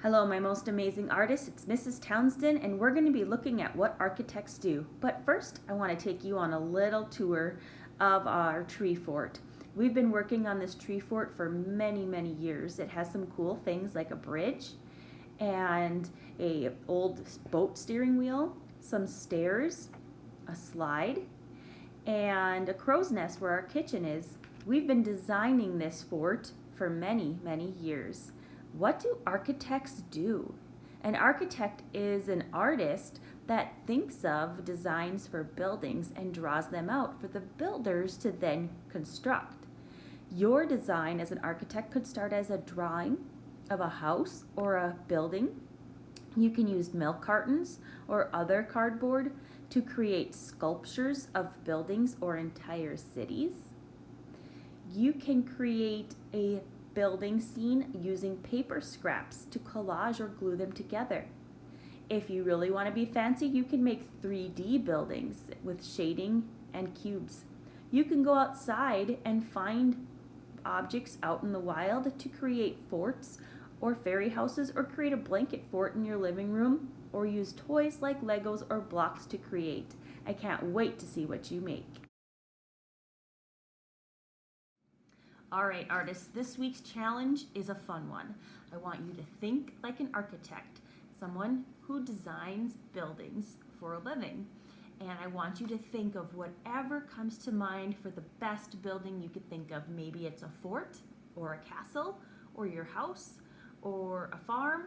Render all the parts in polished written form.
Hello, my most amazing artist. It's Mrs. Townsend, and we're going to be looking at what architects do. But first, I want to take you on a little tour of our tree fort. We've been working on this tree fort for many, many years. It has some cool things like a bridge and a old boat steering wheel, some stairs, a slide, and a crow's nest where our kitchen is. We've been designing this fort for many, many years. What do architects do? An architect is an artist that thinks of designs for buildings and draws them out for the builders to then construct. Your design as an architect could start as a drawing of a house or a building. You can use milk cartons or other cardboard to create sculptures of buildings or entire cities. You can create a building scene using paper scraps to collage or glue them together. If you really want to be fancy, you can make 3D buildings with shading and cubes. You can go outside and find objects out in the wild to create forts or fairy houses, or create a blanket fort in your living room, or use toys like Legos or blocks to create. I can't wait to see what you make. All right, artists, this week's challenge is a fun one. I want you to think like an architect, someone who designs buildings for a living. And I want you to think of whatever comes to mind for the best building you could think of. Maybe it's a fort or a castle or your house or a farm.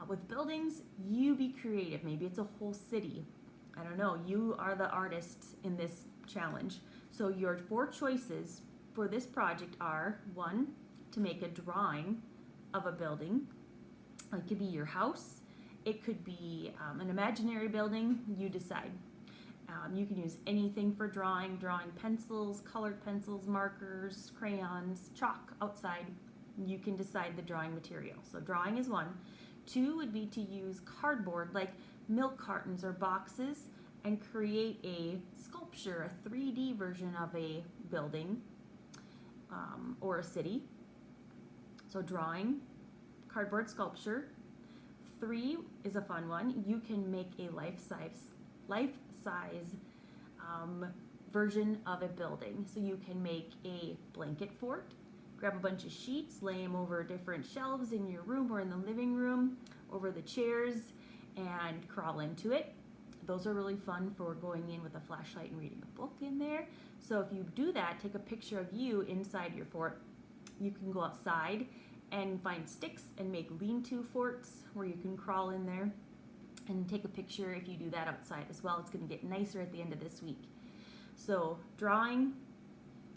With buildings, you be creative. Maybe it's a whole city. I don't know. You are the artist in this challenge. So your 4 choices for this project are: 1, to make a drawing of a building. It could be your house. It could be an imaginary building. You decide. You can use anything for drawing pencils, colored pencils, markers, crayons, chalk outside. You can decide the drawing material. So drawing is 1. 2 would be to use cardboard like milk cartons or boxes and create a sculpture, a 3D version of a building or a city. So drawing, cardboard sculpture. 3 is a fun one. You can make a life-size version of a building. So you can make a blanket fort, grab a bunch of sheets, lay them over different shelves in your room or in the living room, over the chairs, and crawl into it. Those are really fun for going in with a flashlight and reading a book in there. So if you do that, take a picture of you inside your fort. You can go outside and find sticks and make lean-to forts where you can crawl in there, and take a picture if you do that outside as well. It's going to get nicer at the end of this week. So drawing,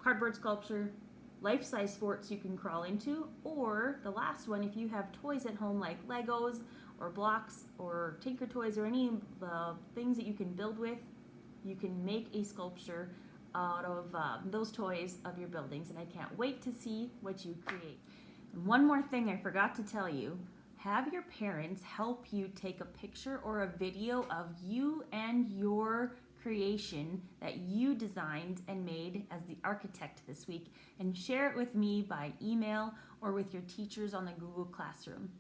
cardboard sculpture, life-size forts you can crawl into, or the last one, if you have toys at home like Legos or blocks or Tinker Toys or any of the things that you can build with, you can make a sculpture out of those toys of your buildings, and I can't wait to see what you create. And one more thing I forgot to tell you: have your parents help you take a picture or a video of you and your creation that you designed and made as the architect this week, and share it with me by email or with your teachers on the Google Classroom.